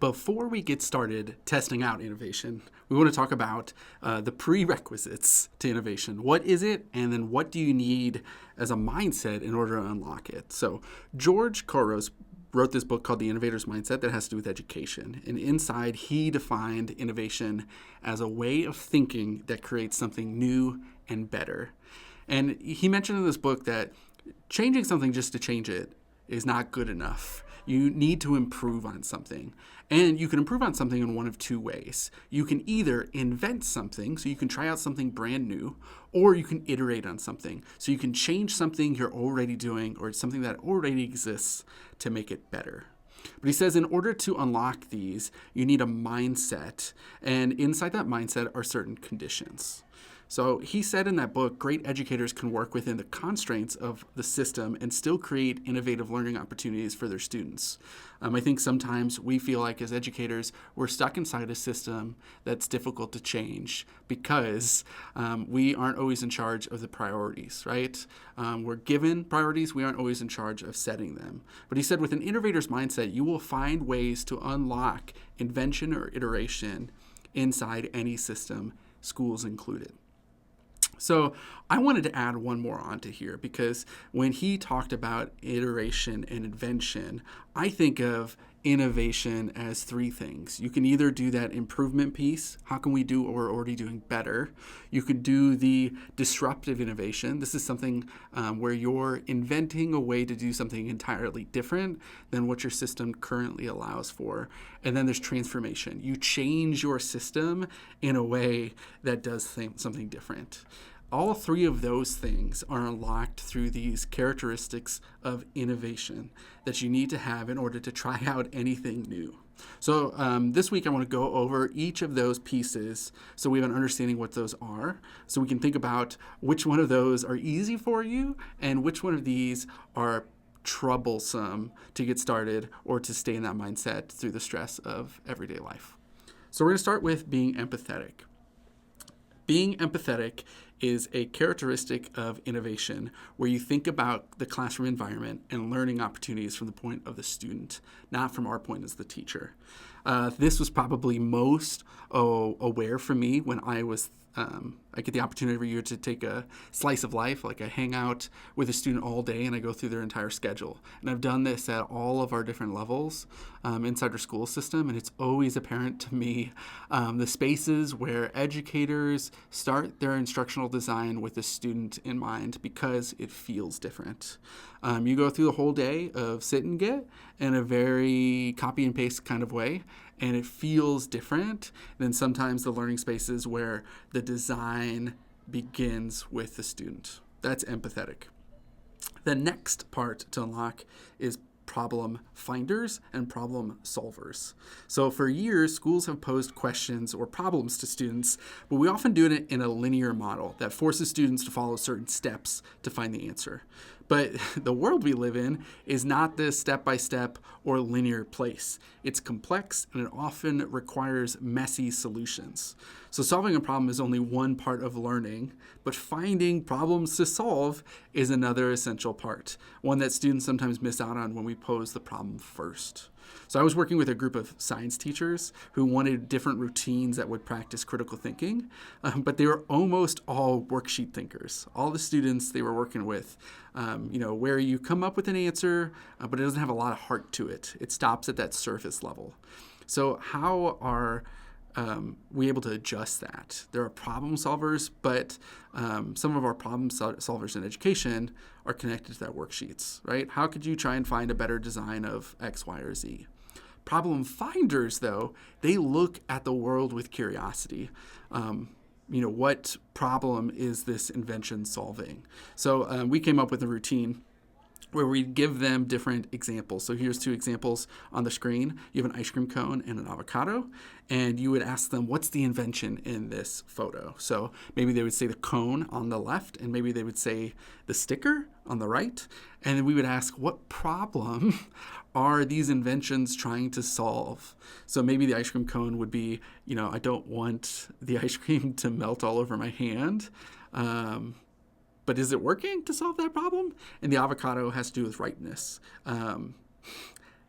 Before we get started testing out innovation, we want to talk about the prerequisites to innovation. What is it? And then what do you need as a mindset in order to unlock it? So, George Couros wrote this book called The Innovator's Mindset that has to do with education. And inside, he defined innovation as a way of thinking that creates something new and better. And he mentioned in this book that changing something just to change it is not good enough. You need to improve on something. And you can improve on something in one of two ways. You can either invent something, so you can try out something brand new, or you can iterate on something. So you can change something you're already doing or something that already exists to make it better. But he says in order to unlock these, you need a mindset. And inside that mindset are certain conditions. So he said in that book, great educators can work within the constraints of the system and still create innovative learning opportunities for their students. I think sometimes we feel like as educators, we're stuck inside a system that's difficult to change because we aren't always in charge of the priorities, right? We're given priorities, we aren't always in charge of setting them. But he said with an innovator's mindset, you will find ways to unlock invention or iteration inside any system, schools included. So I wanted to add one more onto here because when he talked about iteration and invention, I think of innovation as three things. You can either do that improvement piece. How can we do what we're already doing better? You could do the disruptive innovation. This is something where you're inventing a way to do something entirely different than what your system currently allows for. And then there's transformation. You change your system in a way that does something different. All three of those things are unlocked through these characteristics of innovation that you need to have in order to try out anything new. So this week I want to go over each of those pieces so we have an understanding what those are, so we can think about which one of those are easy for you and which one of these are troublesome to get started or to stay in that mindset through the stress of everyday life. So we're going to start with being empathetic. Being empathetic is a characteristic of innovation where you think about the classroom environment and learning opportunities from the point of the student, not from our point as the teacher. This was probably most aware for me when I get the opportunity every year to take a slice of life, like I hang out with a student all day and I go through their entire schedule. And I've done this at all of our different levels inside our school system, and it's always apparent to me the spaces where educators start their instructional design with the student in mind because it feels different. You go through the whole day of sit and get in a very copy and paste kind of way, and it feels different than sometimes the learning spaces where the design begins with the student. That's empathetic. The next part to unlock is problem finders and problem solvers. So for years, schools have posed questions or problems to students, but we often do it in a linear model that forces students to follow certain steps to find the answer. But the world we live in is not this step-by-step or linear place. It's complex and it often requires messy solutions. So solving a problem is only one part of learning, but finding problems to solve is another essential part, one that students sometimes miss out on when we pose the problem first. So I was working with a group of science teachers who wanted different routines that would practice critical thinking, but they were almost all worksheet thinkers. All the students they were working with, where you come up with an answer, but it doesn't have a lot of heart to it. It stops at that surface level. So how are we able to adjust that? There are problem solvers, but some of our problem solvers in education are connected to that worksheets, right? How could you try and find a better design of X, Y, or Z? Problem finders, though, they look at the world with curiosity. What problem is this invention solving? So we came up with a routine where we give them different examples. So here's two examples on the screen. You have an ice cream cone and an avocado, and you would ask them, what's the invention in this photo? So maybe they would say the cone on the left, and maybe they would say the sticker on the right. And then we would ask, what problem are these inventions trying to solve? So maybe the ice cream cone would be, I don't want the ice cream to melt all over my hand. But is it working to solve that problem? And the avocado has to do with ripeness.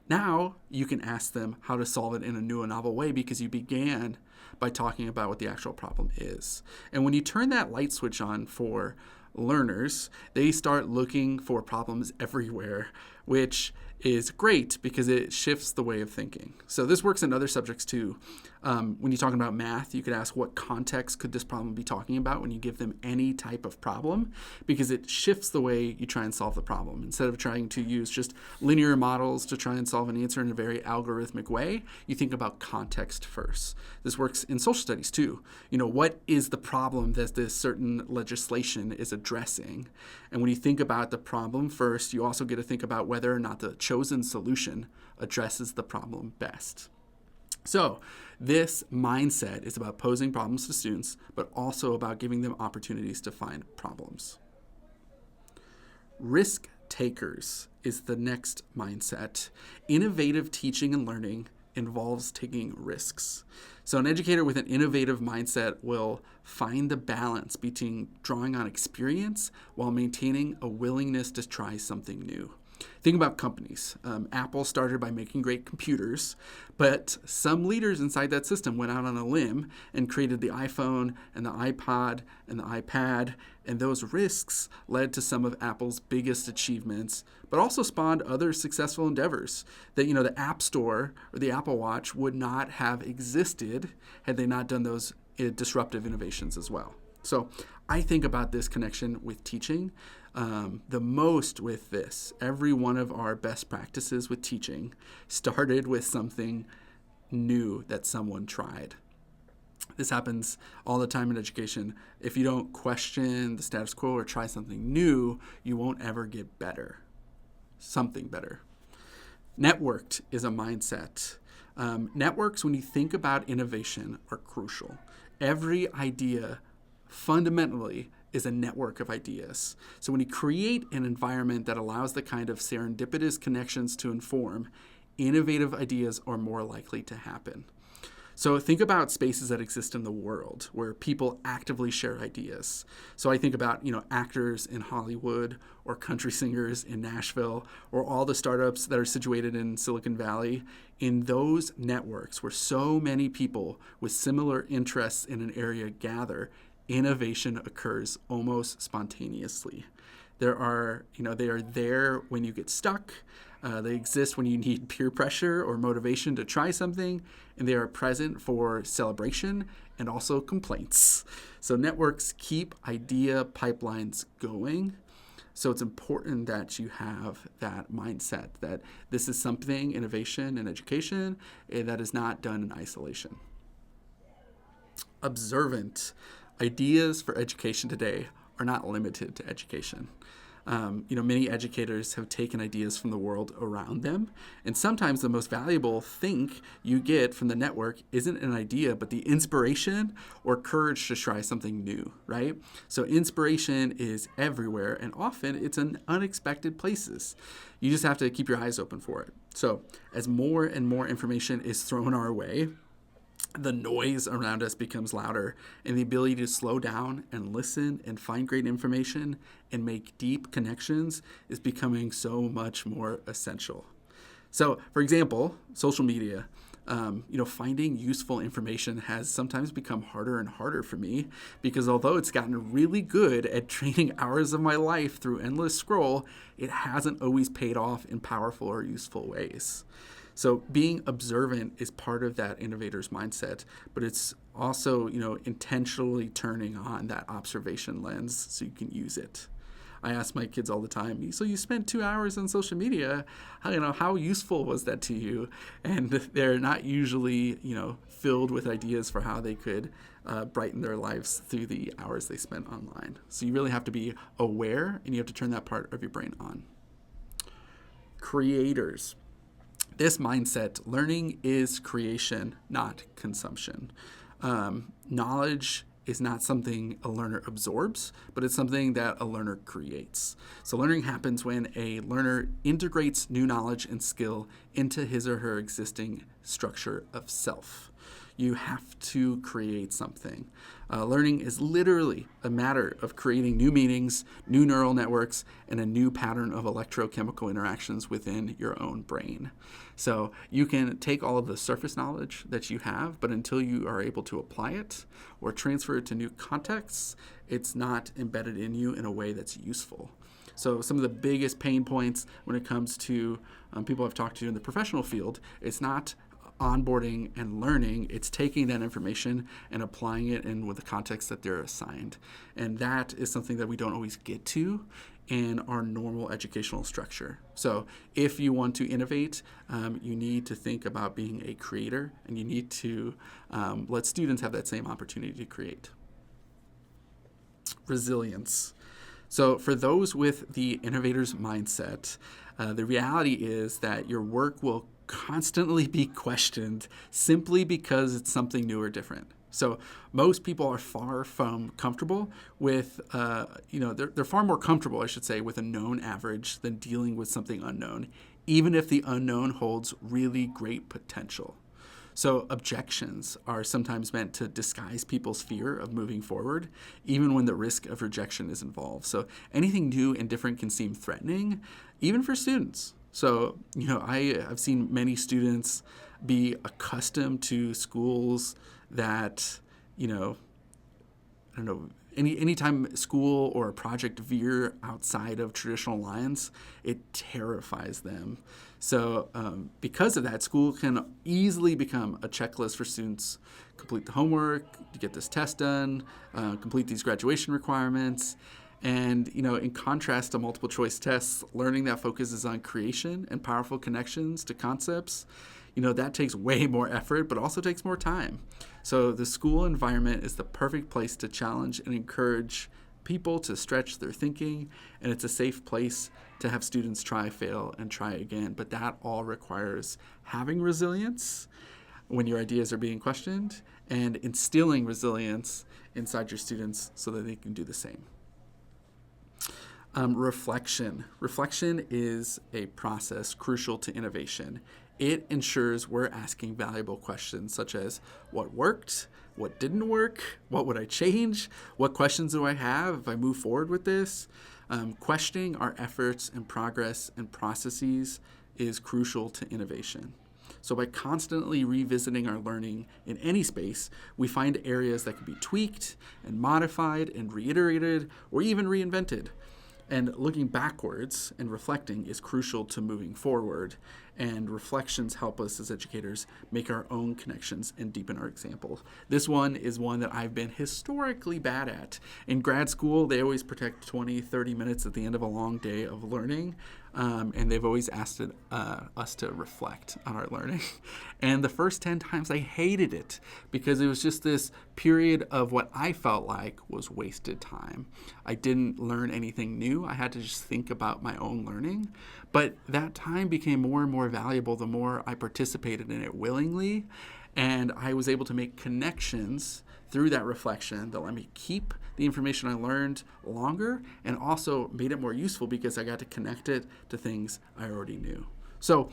Now you can ask them how to solve it in a new and novel way because you began by talking about what the actual problem is. And when you turn that light switch on for learners, they start looking for problems everywhere, which is great because it shifts the way of thinking. So this works in other subjects too. When you're talking about math, you could ask what context could this problem be talking about when you give them any type of problem, because it shifts the way you try and solve the problem. Instead of trying to use just linear models to try and solve an answer in a very algorithmic way, you think about context first. This works in social studies too. What is the problem that this certain legislation is addressing? And when you think about the problem first, you also get to think about whether or not the chosen solution addresses the problem best. So this mindset is about posing problems to students, but also about giving them opportunities to find problems. Risk takers is the next mindset. Innovative teaching and learning involves taking risks. So an educator with an innovative mindset will find the balance between drawing on experience while maintaining a willingness to try something new. Think about companies. Apple started by making great computers, but some leaders inside that system went out on a limb and created the iPhone and the iPod and the iPad, and those risks led to some of Apple's biggest achievements, but also spawned other successful endeavors. That the App Store or the Apple Watch would not have existed had they not done those disruptive innovations as well. So I think about this connection with teaching the most with this. Every one of our best practices with teaching started with something new that someone tried. This happens all the time in education. If you don't question the status quo or try something new, you won't ever get better. Something better. Networked is a mindset. Networks, when you think about innovation, are crucial. Every idea fundamentally is a network of ideas. So when you create an environment that allows the kind of serendipitous connections to inform, innovative ideas are more likely to happen. So think about spaces that exist in the world where people actively share ideas. So I think about, actors in Hollywood or country singers in Nashville or all the startups that are situated in Silicon Valley. In those networks where so many people with similar interests in an area gather, innovation occurs almost spontaneously. They are there when you get stuck. They exist when you need peer pressure or motivation to try something, and they are present for celebration and also complaints. So networks keep idea pipelines going. So it's important that you have that mindset that this is something, innovation and education, that is not done in isolation. Observant. Ideas for education today are not limited to education. Many educators have taken ideas from the world around them, and sometimes the most valuable thing you get from the network isn't an idea, but the inspiration or courage to try something new, right? So inspiration is everywhere, and often it's in unexpected places. You just have to keep your eyes open for it. So as more and more information is thrown our way, the noise around us becomes louder, and the ability to slow down and listen and find great information and make deep connections is becoming so much more essential. So, for example, social media, finding useful information has sometimes become harder and harder for me because although it's gotten really good at draining hours of my life through endless scroll, it hasn't always paid off in powerful or useful ways. So being observant is part of that innovator's mindset, but it's also, intentionally turning on that observation lens so you can use it. I ask my kids all the time, so you spent 2 hours on social media, how useful was that to you? And they're not usually, filled with ideas for how they could brighten their lives through the hours they spent online. So you really have to be aware, and you have to turn that part of your brain on. Creators. This mindset, learning is creation, not consumption. Knowledge is not something a learner absorbs, but it's something that a learner creates. So learning happens when a learner integrates new knowledge and skill into his or her existing structure of self. You have to create something. Learning is literally a matter of creating new meanings, new neural networks, and a new pattern of electrochemical interactions within your own brain. So you can take all of the surface knowledge that you have, but until you are able to apply it or transfer it to new contexts, it's not embedded in you in a way that's useful. So some of the biggest pain points when it comes to people I've talked to in the professional field, it's not onboarding and learning, it's taking that information and applying it in with the context that they're assigned. And that is something that we don't always get to in our normal educational structure. So if you want to innovate, you need to think about being a creator, and you need to let students have that same opportunity to create. Resilience. So for those with the innovator's mindset, the reality is that your work will constantly be questioned simply because it's something new or different. So most people are far from comfortable with, they're far more comfortable, I should say, with a known average than dealing with something unknown, even if the unknown holds really great potential. So objections are sometimes meant to disguise people's fear of moving forward, even when the risk of rejection is involved. So anything new and different can seem threatening, even for students. So, I've seen many students be accustomed to schools that, anytime school or a project veer outside of traditional lines, it terrifies them. So because of that, school can easily become a checklist for students. Complete the homework, get this test done, complete these graduation requirements. And, in contrast to multiple choice tests, learning that focuses on creation and powerful connections to concepts, that takes way more effort, but also takes more time. So the school environment is the perfect place to challenge and encourage people to stretch their thinking, and it's a safe place to have students try, fail, and try again. But that all requires having resilience when your ideas are being questioned and instilling resilience inside your students so that they can do the same. Reflection. Reflection is a process crucial to innovation. It ensures we're asking valuable questions such as what worked, what didn't work, what would I change, what questions do I have if I move forward with this. Questioning our efforts and progress and processes is crucial to innovation. So by constantly revisiting our learning in any space, we find areas that can be tweaked and modified and reiterated or even reinvented. And looking backwards and reflecting is crucial to moving forward. And reflections help us as educators make our own connections and deepen our example. This one is one that I've been historically bad at. In grad school, they always protect 20, 30 minutes at the end of a long day of learning. And they've always asked us to reflect on our learning. And the first 10 times I hated it because it was just this period of what I felt like was wasted time. I didn't learn anything new. I had to just think about my own learning. But that time became more and more valuable the more I participated in it willingly. And I was able to make connections through that reflection that let me keep the information I learned longer and also made it more useful because I got to connect it to things I already knew. So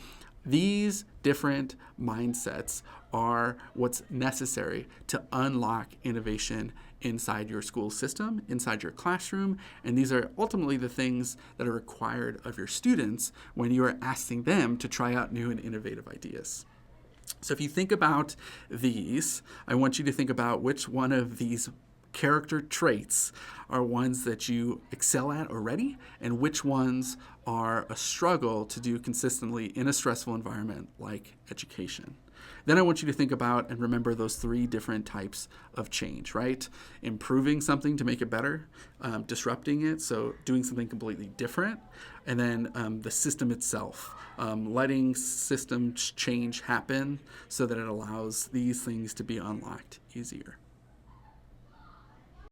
these different mindsets are what's necessary to unlock innovation inside your school system, inside your classroom, and these are ultimately the things that are required of your students when you are asking them to try out new and innovative ideas. So if you think about these, I want you to think about which one of these character traits are ones that you excel at already and which ones are a struggle to do consistently in a stressful environment like education. Then I want you to think about and remember those three different types of change, right? Improving something to make it better, disrupting it, so doing something completely different, and then the system itself, letting system change happen so that it allows these things to be unlocked easier.